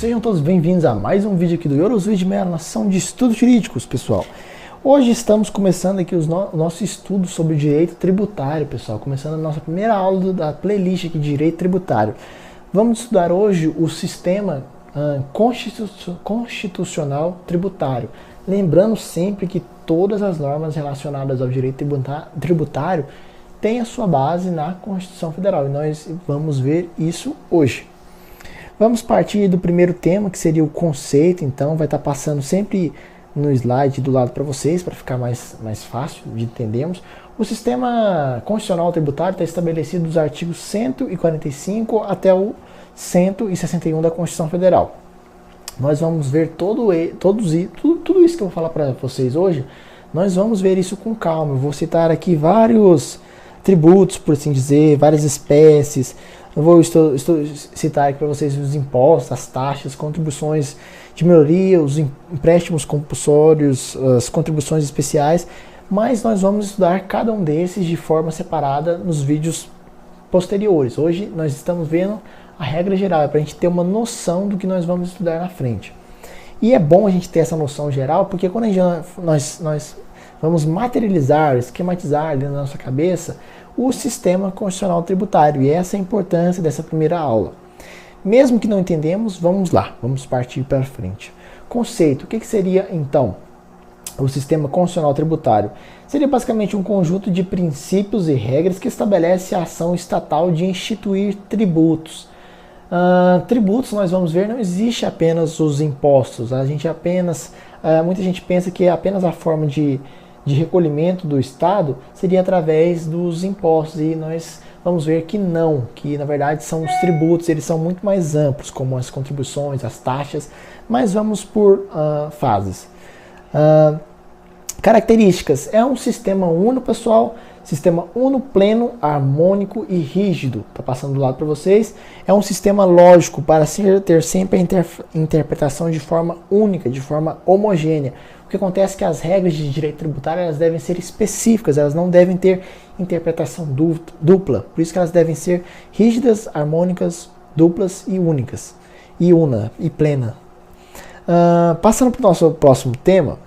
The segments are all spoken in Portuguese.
Sejam todos bem-vindos a mais um vídeo aqui do Eurosvídeo, nação de estudos jurídicos, pessoal. Hoje estamos começando aqui o nosso estudo sobre o direito tributário, pessoal. Começando a nossa primeira aula da playlist aqui de direito tributário. Vamos estudar hoje o sistema constitucional tributário. Lembrando sempre que todas as normas relacionadas ao direito tributário têm a sua base na Constituição Federal. E nós vamos ver isso hoje. Vamos partir do primeiro tema, que seria o conceito. Então vai estar passando sempre no slide do lado para vocês, para ficar mais fácil de entendermos. O sistema constitucional tributário está estabelecido dos artigos 145 até o 161 da Constituição Federal. Nós vamos ver tudo isso que eu vou falar para vocês hoje. Nós vamos ver isso com calma. Eu vou citar aqui vários tributos, por assim dizer, várias espécies. Eu vou citar aqui para vocês os impostos, as taxas, contribuições de melhoria, os empréstimos compulsórios, as contribuições especiais, mas nós vamos estudar cada um desses de forma separada nos vídeos posteriores. Hoje nós estamos vendo a regra geral, para a gente ter uma noção do que nós vamos estudar na frente. E é bom a gente ter essa noção geral, porque quando nós vamos materializar, esquematizar dentro da nossa cabeça o sistema constitucional tributário, e essa é a importância dessa primeira aula. Mesmo que não entendemos, vamos lá, vamos partir para frente. Conceito, o que seria então o sistema constitucional tributário? Seria basicamente um conjunto de princípios e regras que estabelece a ação estatal de instituir tributos. Tributos, nós vamos ver, não existe apenas os impostos. Muita gente pensa que apenas a forma de recolhimento do Estado seria através dos impostos, e nós vamos ver que não, que na verdade são os tributos, eles são muito mais amplos, como as contribuições, as taxas, mas vamos por fases. Características, é um sistema uno, pessoal, sistema uno, pleno, harmônico e rígido. Está passando do lado para vocês. É um sistema lógico para ter sempre a interpretação de forma única, de forma homogênea. O que acontece é que as regras de direito tributário elas devem ser específicas, elas não devem ter interpretação dupla. Por isso que elas devem ser rígidas, harmônicas, duplas e únicas. E una, e plena. Passando para o nosso próximo tema,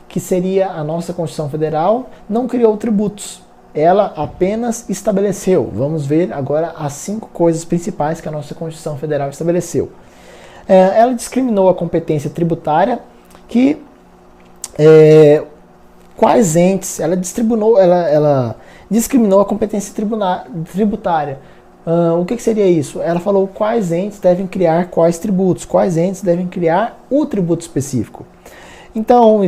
que seria a nossa Constituição Federal, não criou tributos. Ela apenas estabeleceu. Vamos ver agora as 5 coisas principais que a nossa Constituição Federal estabeleceu. Ela discriminou a competência tributária, que quais entes, ela discriminou a competência tributária. O que seria isso? Ela falou quais entes devem criar quais tributos, quais entes devem criar o tributo específico. Então,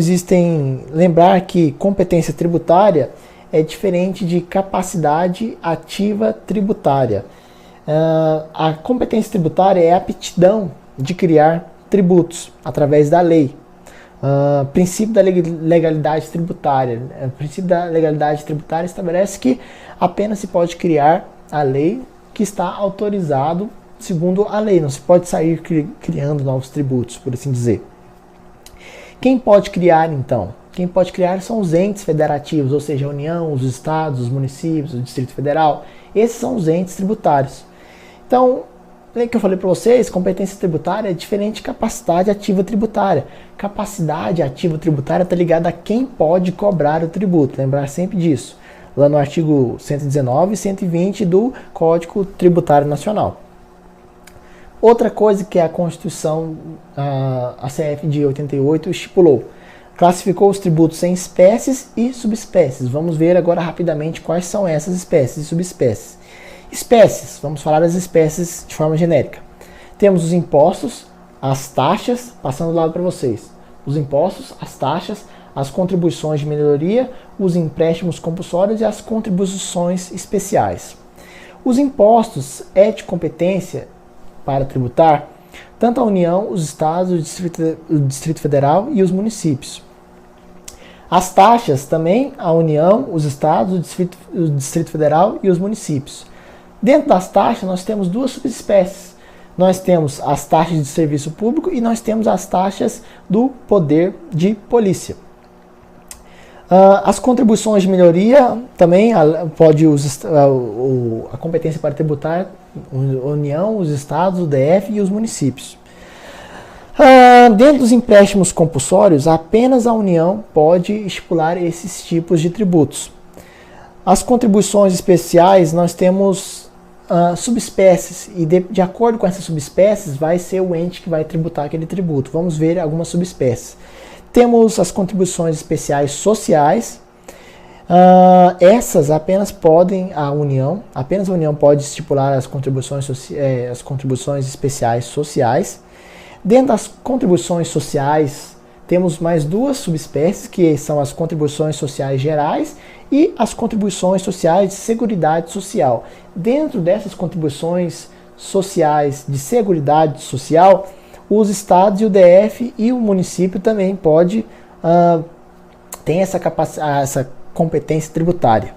lembrar que competência tributária é diferente de capacidade ativa tributária. A competência tributária é a aptidão de criar tributos através da lei. Princípio da legalidade tributária. O princípio da legalidade tributária estabelece que apenas se pode criar a lei que está autorizado segundo a lei. Não se pode sair criando novos tributos, por assim dizer. Quem pode criar, então? Quem pode criar são os entes federativos, ou seja, a União, os estados, os municípios, o Distrito Federal. Esses são os entes tributários. Então, lembra que eu falei para vocês, competência tributária é diferente de capacidade ativa tributária. Capacidade ativa tributária está ligada a quem pode cobrar o tributo. Lembrar sempre disso. Lá no artigo 119 e 120 do Código Tributário Nacional. Outra coisa que a Constituição, a CF de 88, estipulou. Classificou os tributos em espécies e subespécies. Vamos ver agora rapidamente quais são essas espécies e subespécies. Espécies, vamos falar das espécies de forma genérica. Temos os impostos, as taxas, passando do lado para vocês. Os impostos, as taxas, as contribuições de melhoria, os empréstimos compulsórios e as contribuições especiais. Os impostos é de competência para tributar tanto a União, os estados, o Distrito Federal e os municípios. As taxas também a União, os estados, o Distrito Federal e os municípios. Dentro das taxas nós temos 2 subespécies. Nós temos as taxas de serviço público e nós temos as taxas do poder de polícia. As contribuições de melhoria também pode a competência para tributar a União, os estados, o DF e os municípios. Dentro dos empréstimos compulsórios, apenas a União pode estipular esses tipos de tributos. As contribuições especiais, nós temos subespécies, e de acordo com essas subespécies, vai ser o ente que vai tributar aquele tributo. Vamos ver algumas subespécies. Temos as contribuições especiais sociais. Essas apenas apenas a União pode estipular as contribuições especiais sociais. Dentro das contribuições sociais, temos mais duas subespécies, que são as contribuições sociais gerais e as contribuições sociais de seguridade social. Dentro dessas contribuições sociais de seguridade social, os estados e o DF e o município também tem essa competência tributária.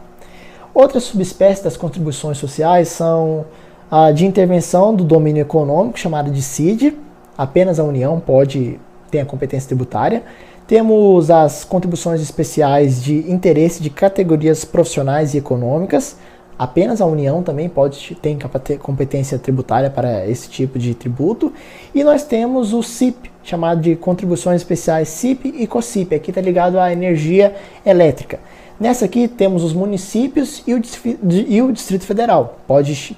Outras subespécies das contribuições sociais são a de intervenção do domínio econômico, chamada de CID. Apenas a União pode ter a competência tributária. Temos as contribuições especiais de interesse de categorias profissionais e econômicas. Apenas a União também ter competência tributária para esse tipo de tributo. E nós temos o CIP, chamado de Contribuições Especiais CIP e COCIP. Aqui está ligado à energia elétrica. Nessa aqui temos os municípios e o Distrito Federal.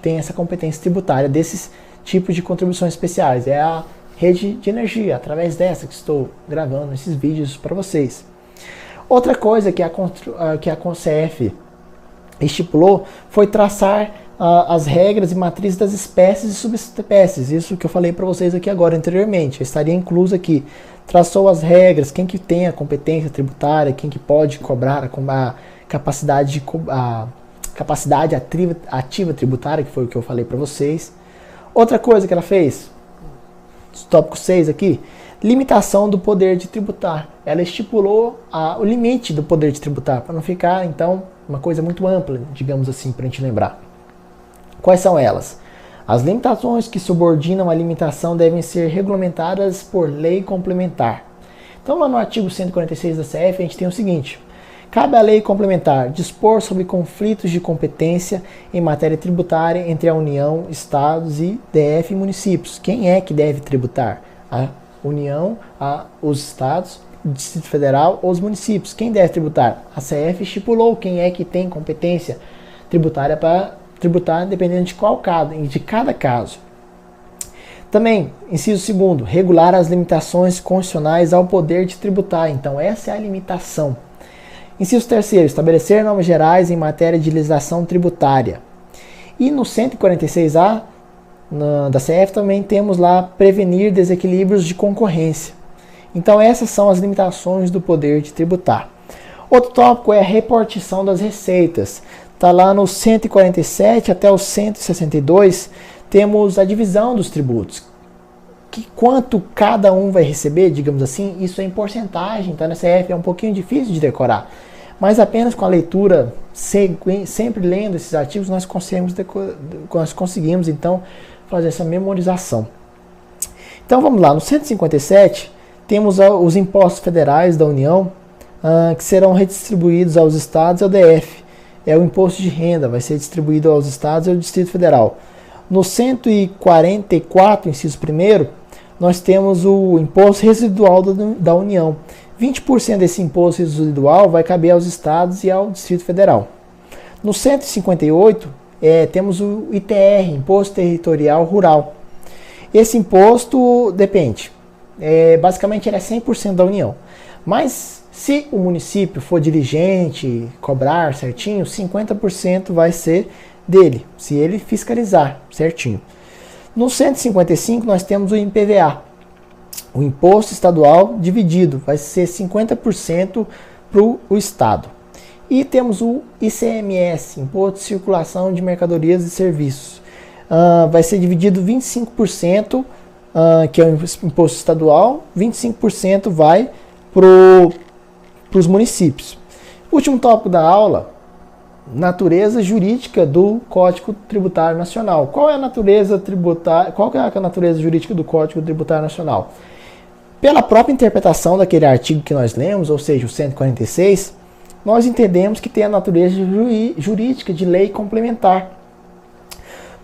Tem essa competência tributária desses tipos de contribuições especiais. É a rede de energia, através dessa que estou gravando esses vídeos para vocês. Outra coisa que a CONCEF estipulou foi traçar as regras e matrizes das espécies e subespécies. Isso que eu falei para vocês aqui agora anteriormente, estaria incluso aqui. Traçou as regras, quem que tem a competência tributária, quem que pode cobrar a capacidade ativa tributária, que foi o que eu falei para vocês. Outra coisa que ela fez, tópico 6 aqui, limitação do poder de tributar. Ela estipulou o limite do poder de tributar, para não ficar, então, uma coisa muito ampla, digamos assim, para a gente lembrar. Quais são elas? As limitações que subordinam a limitação devem ser regulamentadas por lei complementar. Então, lá no artigo 146 da CF, a gente tem o seguinte: cabe à lei complementar dispor sobre conflitos de competência em matéria tributária entre a União, Estados e DF e municípios. Quem é que deve tributar? A União, os Estados, o Distrito Federal ou os municípios. Quem deve tributar? A CF estipulou quem é que tem competência tributária para tributar, dependendo de cada caso. Também, inciso 2º, regular as limitações constitucionais ao poder de tributar. Então, essa é a limitação. Inciso 3º, estabelecer normas gerais em matéria de legislação tributária. E no 146A da CF também temos lá prevenir desequilíbrios de concorrência. Então essas são as limitações do poder de tributar. Outro tópico é a repartição das receitas. Está lá no 147 até o 162, temos a divisão dos tributos. Quanto cada um vai receber, digamos assim, isso é em porcentagem, tá? Na CF é um pouquinho difícil de decorar, mas apenas com a leitura, sempre lendo esses artigos, nós conseguimos então fazer essa memorização. Então vamos lá, no 157 temos os impostos federais da União, que serão redistribuídos aos estados e ao DF. É o imposto de renda, vai ser distribuído aos estados e ao Distrito Federal. No 144, inciso 1º, nós temos o imposto residual da União. 20% desse imposto residual vai caber aos estados e ao Distrito Federal. No 158, temos o ITR, Imposto Territorial Rural. Esse imposto depende. Basicamente, ele é 100% da União. Mas, se o município for diligente, cobrar certinho, 50% vai ser dele, se ele fiscalizar certinho. No 155 nós temos o IPVA, o Imposto Estadual Dividido, vai ser 50% para o Estado. E temos o ICMS, Imposto de Circulação de Mercadorias e Serviços, vai ser dividido 25%, que é o imposto estadual, 25% vai para os municípios. Último tópico da aula: natureza jurídica do Código Tributário Nacional. Qual é a natureza tributária? Qual é a natureza jurídica do Código Tributário Nacional? Pela própria interpretação daquele artigo que nós lemos, ou seja, o 146, nós entendemos que tem a natureza jurídica de lei complementar.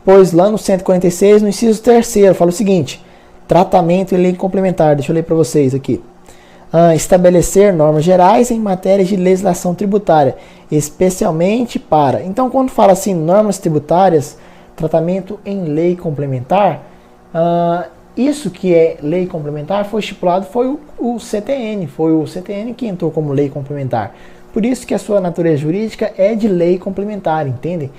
Pois lá no 146, no inciso 3º, fala o seguinte: Tratamento e lei complementar. Deixa eu ler para vocês aqui. Estabelecer normas gerais em matérias de legislação tributária, especialmente para... Então, quando fala assim, normas tributárias, tratamento em lei complementar, isso que é lei complementar foi estipulado, foi o CTN que entrou como lei complementar. Por isso que a sua natureza jurídica é de lei complementar, entendem?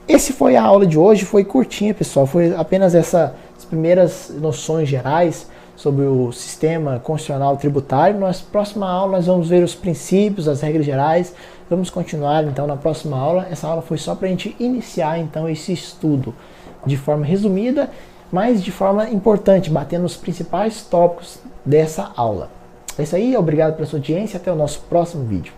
Esse foi a aula de hoje, foi curtinha, pessoal, foi apenas essas primeiras noções gerais sobre o sistema constitucional tributário. Na próxima aula nós vamos ver os princípios, as regras gerais, vamos continuar então na próxima aula. Essa aula foi só para a gente iniciar então esse estudo de forma resumida, mas de forma importante, batendo nos principais tópicos dessa aula. É isso aí, obrigado pela sua audiência, até o nosso próximo vídeo.